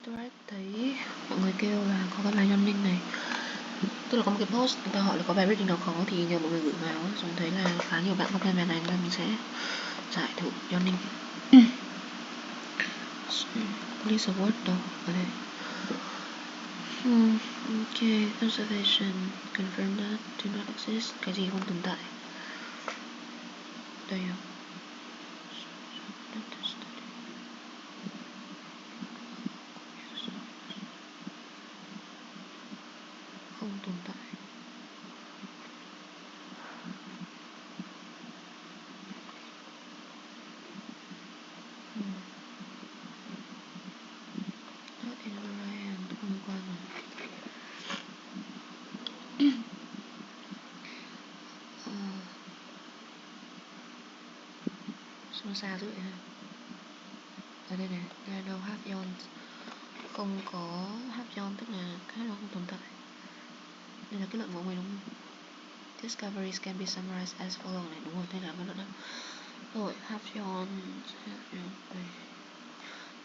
Thread thấy mọi người kêu là có cái bài Yawning này, tức là có một cái post người ta hỏi là có bài reading nào khó thì nhờ mọi người gửi vào, rồi thấy là khá nhiều bạn comment bài này nên mình sẽ giải thử Yawning. List of word đâu ở đây. Okay, observation confirm that do not exist, cái gì không tồn tại đây à? Không tồn tại. Not invariant, không liên quan rồi. Sao xa dữ vậy ha? Ở đây này, there are no half yawns. Không có half yawn tức là cái nó không tồn tại. Đây là kết luận của ông ấy đúng không? Discoveries can be summarized as follows này, đúng rồi, đây là kết luận đó. Rồi, half yawn đây.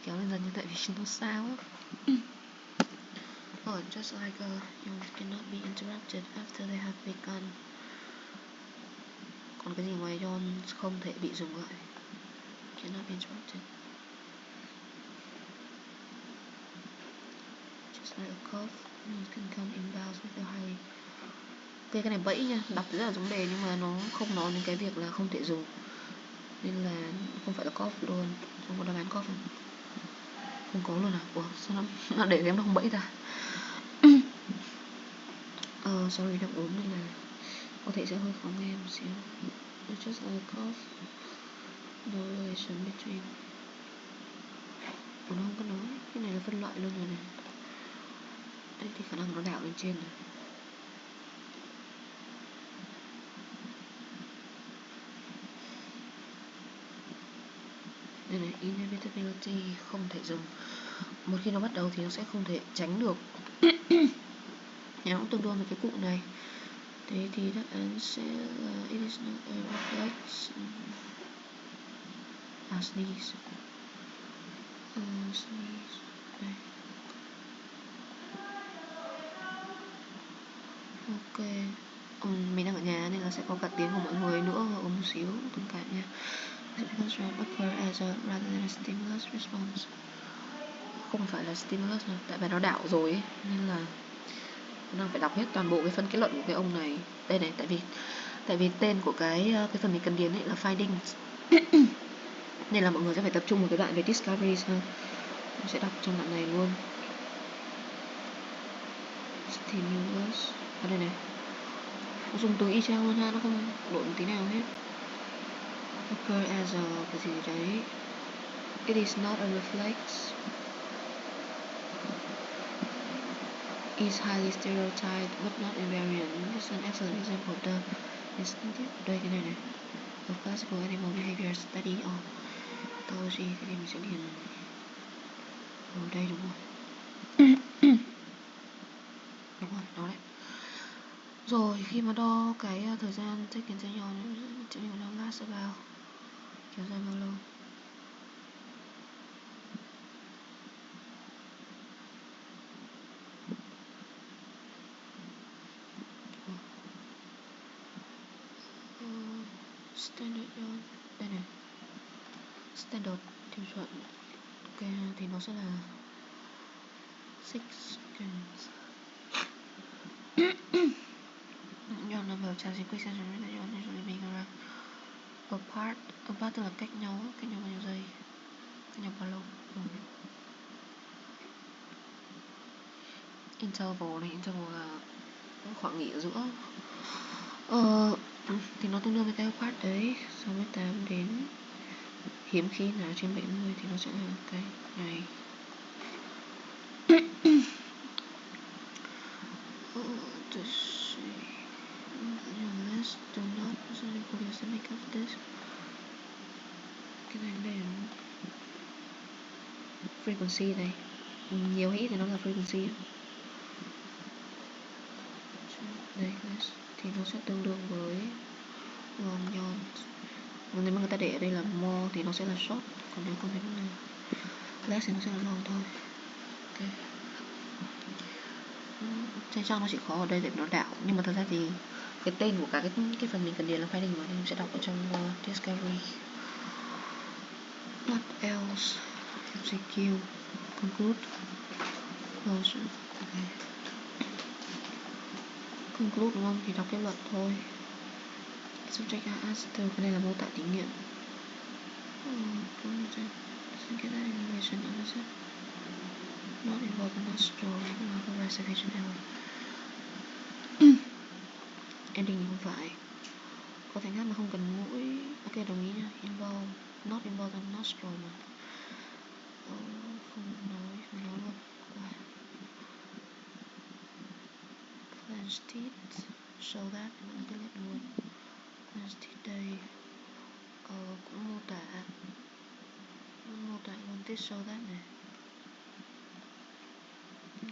Kéo lên dần như tại vì nó xa quá. Rồi, just like yawns cannot be interrupted after they have begun. Còn cái gì ngoài yawn không thể bị dừng lại? Cannot be interrupted. Just like a cough, it can come inbounds with a high. Okay, cái này bẫy nha, đọc rất là giống đề nhưng mà nó không nói đến cái việc là không thể dùng, nên là không phải là cough luôn, không có đáp án cough không có luôn à? Ủa sao nó để em nó không bẫy ta? Sorry, đang ốm nên là có thể sẽ hơi khó nghe một xíu. It's just like a cough, no relation between. Nó không có nói, cái này là phân loại luôn rồi này. Đây thì khả năng nó đảo lên trên này. Đây này, inevitability không thể dừng. Một khi nó bắt đầu thì nó sẽ không thể tránh được. Nó cũng tương đương với cái cụm này. Thế thì đáp án sẽ là it is not a reflex. Sneeze. Sneeze. Đây. Ok. Mình đang ở nhà nên là sẽ có cả tiếng của mọi người nữa, ốm một xíu, thông cảm nha. Because occur as a rather than a stimulus response. Không phải là stimulus nào, tại vì nó đảo rồi ấy, nên là đang phải đọc hết toàn bộ cái phân kết luận của cái ông này. Đây này, tại vì tên của cái phần mình cần điền ấy là findings. Nên là mọi người sẽ phải tập trung vào cái đoạn về discoveries hơn. Mình sẽ đọc trong đoạn này luôn. Stimulus. Ở đây này. Nó dùng từ y chang luôn ha, nó không đổi một tí nào hết. Occur as a cái gì đấy. It is not a reflex. Is highly stereotyped but not invariant. This is an excellent example of the instinctive. Đây cái này này. The classical animal behavior study on ecology. Cái này mình sẽ điền ở đây đúng không? Đúng rồi, đó đấy. Rồi khi mà đo cái thời gian take in yawn thì nó last about kéo dài bao lâu? Standard yawn đây này, standard tiêu chuẩn. Ok, thì nó sẽ là 6 seconds. Yawn number of chances quicksand and yawn usually being around apart tức là cách nhau bao nhiêu giây, cách nhau bao lâu. Interval này, interval là khoảng nghỉ ở giữa. Thì nó tương đương với cái apart đấy, 68 đến hiếm khi nào trên 70 thì nó sẽ là cái này. Do not produce the make of this. Cái này là frequency này, nhiều hay ít thì nó là frequency. Đây, thì nó sẽ tương đương với long yawn. Nếu mà người ta để ở đây là more thì nó sẽ là short, còn nếu không thì nó là less thì nó sẽ là long thôi. Ok. Thế chắc nó chỉ khó ở đây để nó đảo, nhưng mà thật ra thì cái tên của cả cái phần mình cần điền là finding mà, nên mình sẽ đọc ở trong discovery. What else? FCQ, conclude, closure. Okay. Conclude đúng không? Thì đọc kết luận thôi. Subject answer, cái này là mô tả thí nghiệm. Doesn't get that information, understand? Not involved in that story, not a reservation error. Ending thì không phải. Có thể ngắt mà không cần mũi. Ok, đồng ý nha. Involved, not involved in that story mà. Không nói luôn. Clenched teeth, show that, mình cứ lệch luôn. Clenched teeth đây. Cũng mô tả luôn this show that này.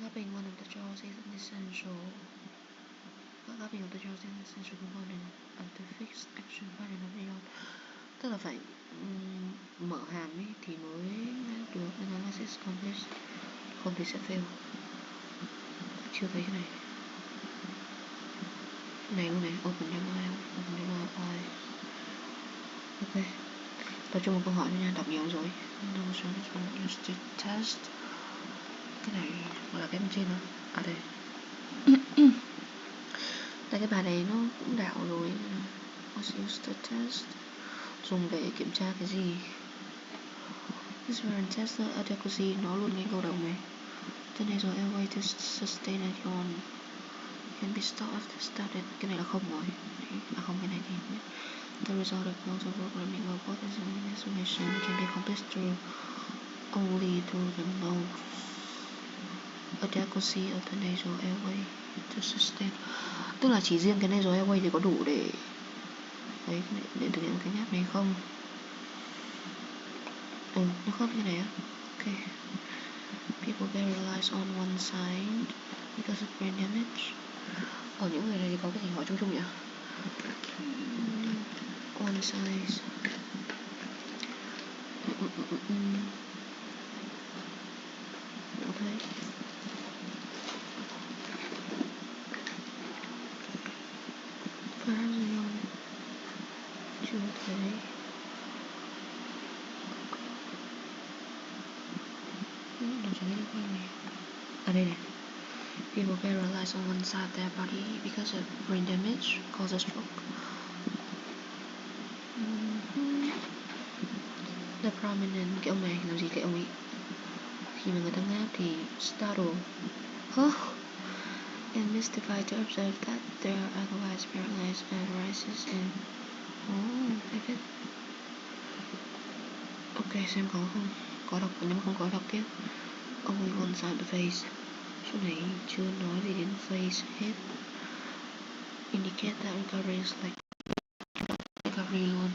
Copying one of the jaws is an essential. Copying of the jaws is an essential component of the fixed action pattern of the yawn. Tức là phải mở hàm ấy thì mới được analysis complete, không thì sẽ fail. Chưa thấy cái này. Này luôn này, open demo eye. Ok. Tập trung một câu hỏi nha, đọc nhiều rồi. No one used to test. Cái này là cái bên trên không? À đây. Tại cái bài này nó cũng đảo rồi. Was used to test. Dùng để kiểm tra cái gì? This variant test the adequacy, nó luôn ngay câu đầu này. The nasal airway to sustain a yawn can be stopped after started. Cái này là không rồi. Không, cái này thì the result of multi-programming robot is an information can be accomplished through only through the nose adequacy of the nasal airway to sustain. Tức là chỉ riêng cái nasal airway thì có đủ để để thực hiện cái nháp này không? Nó khớp như này á. Ok. People paralyzed on one side because of brain damage. Ở những người này thì có cái gì hỏi chung chung nhỉ? One side. Ok. Perhaps chưa thấy. Nó chẳng liên quan này. À đây này. People paralyzed on one side of their body because of brain damage causes stroke. The prominent, cái ông này làm gì cái ông ấy? Khi mà người ta ngáp thì startle, and mystified to observe that they are otherwise paralyzed and rises in. If it. Ok, xem có không? Có đọc, nếu mà không có đọc tiếp. Only one side of the face. Chỗ này chưa nói gì đến face, head. Indicate that recovery is like recovery luôn.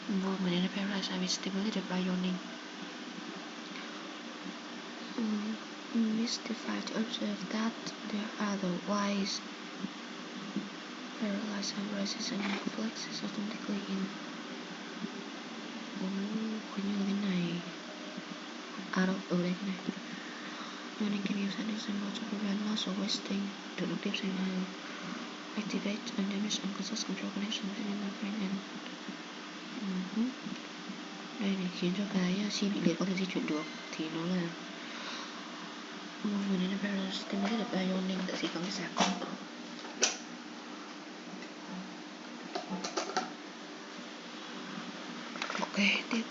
Movement in the paralyzed eye is stimulated by yawning. Mystified to observe that they are otherwise paralyzed and rises and flexes automatically in. Hình như là cái này. À đâu, ở đây cái này. Yawning can use any symbol to prevent muscle wasting. Thử đọc tiếp xem nào. Activate and damage unconscious control connection between the brain and. Đây này, khiến cho cái chi bị liệt có thể di chuyển được thì nó là movement in the paralyzed stimulated by yawning. Tại gì có cái sạc. Ok, tiếp.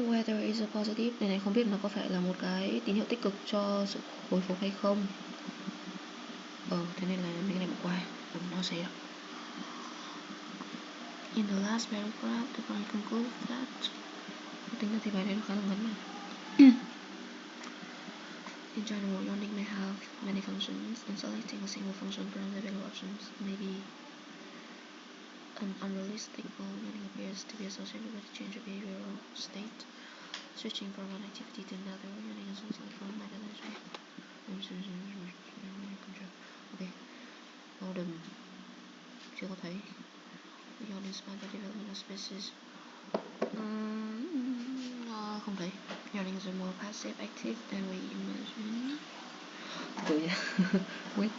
Whether is a positive, này không biết nó có phải là một cái tín hiệu tích cực cho sự hồi phục hay không. Thế nên là mình cái này bỏ qua, nó sẽ. In the last paragraph, the point concludes that. Tính ra thì bài này nó khá là ngắn mà. In general, yawning may have many functions, and selecting a single function from the available options may be an unrealistic goal. Yawning appears to be associated with a change of behavioral state, switching from one activity to another. Yawning is also informed by the leisure. Ok, Golden chưa có thấy. Yawning span the development of species. Không thấy. Yawning is more passive active than we imagine. Wait,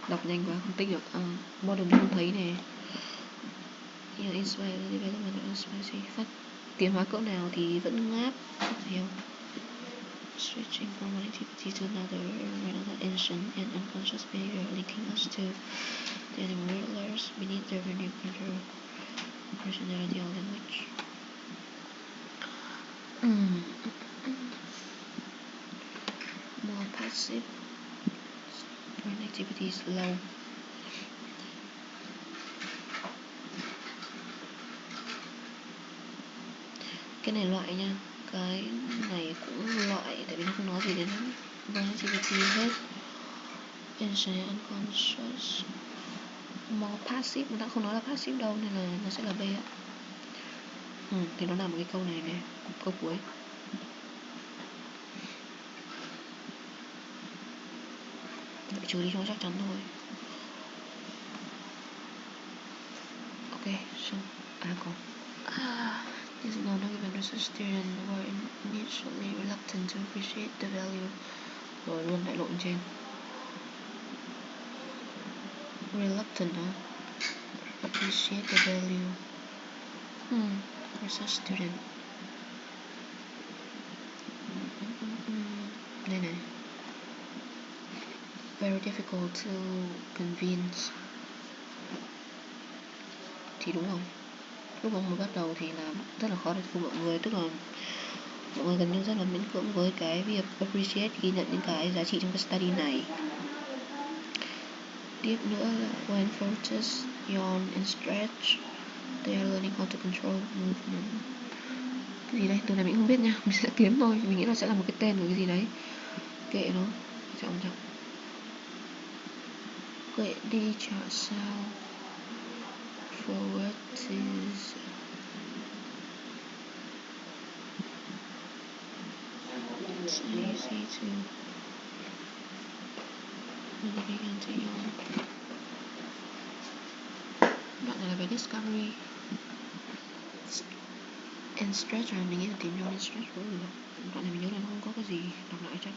đọc nhanh quá không tích được. Modern không thấy nè. Yeah, inspire development of spicy. Phát tiến hóa cỡ nào thì vẫn ngáp. Hiểu. Switching from one activity to another, another ancient and unconscious behavior linking us to the animal layers beneath their vernacular personality or language. More passive when activity is low. Cái này loại nha, cái này cũng loại tại vì nó không nói gì đến when activity hết. Ancient unconscious. More passive, nó đã không nói là passive đâu nên là nó sẽ là B ạ. Thì nó nằm ở cái câu này nè, câu cuối. Đợi trừ đi cho chắc chắn thôi. Ok, xong. Còn these non-given research students were initially reluctant to appreciate the value. Rồi luôn đại lộn trên. Reluctant hả? Appreciate the value. Research student. Đây này. Very difficult to convince. Thì đúng rồi. Lúc mà mới bắt đầu thì là rất là khó để phục mọi người, tức là mọi người gần như rất là miễn cưỡng với cái việc appreciate, ghi nhận những cái giá trị trong cái study này. Tiếp nữa là when focus, yawn and stretch, they are learning how to control movement. Cái gì đây? Từ này mình không biết nha, mình sẽ kiếm thôi, mình nghĩ là sẽ là một cái tên của cái gì đấy. Kệ nó, trọng. Kệ đi chả sao. Forward is it's easy to when you begin to yawn. Đoạn này là về discovery and stretch rồi, mình nghĩ là tìm yawn and stretch cũng được. Đoạn này mình nhớ là nó không có cái gì đọc lại chắc.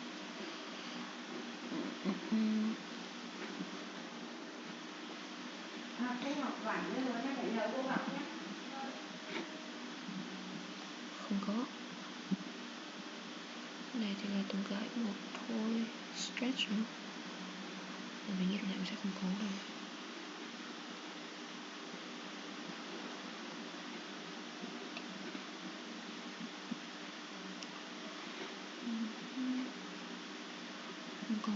Không có. Cái này thì là từng cái một thôi. Stretch nữa. Mình nghĩ là sẽ không có đâu. Không có.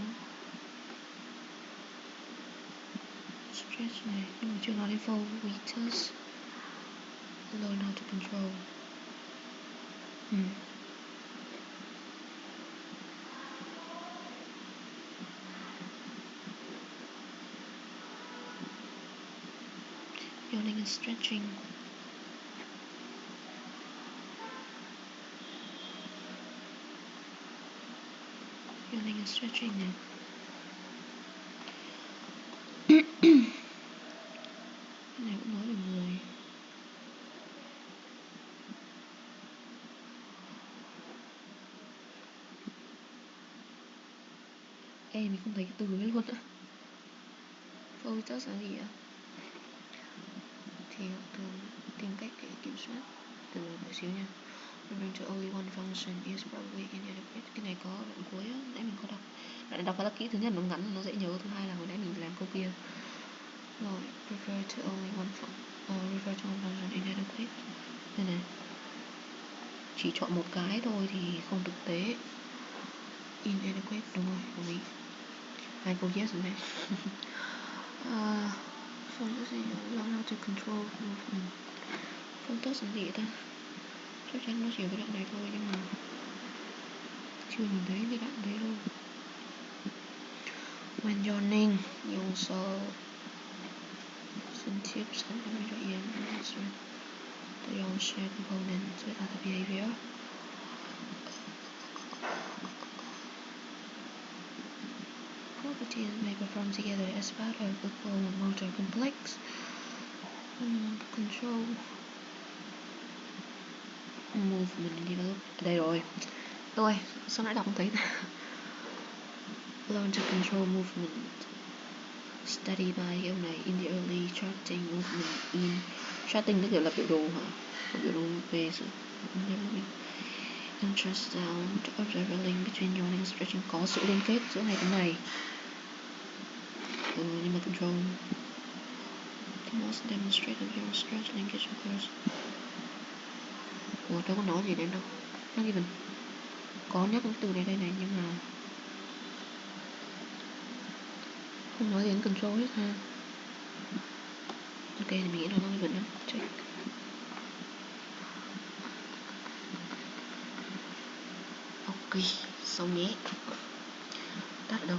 Stretch này, nhưng mà chưa nói đến focus. Learn how to control. Yawning and stretching. Yawning and stretching này. Này cũng nói về người. Mình không thấy cái từ ấy luôn á. Focus là gì ạ? Thì từ tìm cách để kiểm soát. Từ một xíu nha. Remembering to only one function is probably inadequate. Cái này có đoạn cuối á, nãy mình có đọc. Đoạn đọc khá là kỹ, thứ nhất nó ngắn, nó dễ nhớ, thứ hai là hồi nãy mình làm câu kia. Rồi, refer to only one function inadequate. Đây này. Chỉ chọn một cái thôi thì không thực tế. Inadequate, đúng rồi, đồng ý. Hai câu yes rồi này. Focus is learn how to control movement. Focus là gì ta? Chắc chắn nó chỉ ở cái đoạn này thôi nhưng mà chưa nhìn thấy cái đoạn đấy đâu. When yawning, you also some tips on how to yawn and answer the yawn share components with other behavior. Properties may perform together as part of the motor complex. Control. movement develop. Đây rồi. Ôi, sao nãy đọc không thấy. Learn to control movement. Study by cái ông này in the early charting movement in. Charting nó kiểu là biểu đồ hả? Biểu đồ về sự interest down to observe a link between yawning and stretching. Có sự liên kết giữa hai cái này. Nhưng mà control can also demonstrate that your stretch linkage occurs. Ủa, đâu có nói gì đến đâu. Nó even có nhắc cái từ này đây này nhưng mà không nói gì đến control hết ha. Ok thì mình nghĩ là nó vẫn nhá. Check. Ok, xong nhé. Tắt ở đâu?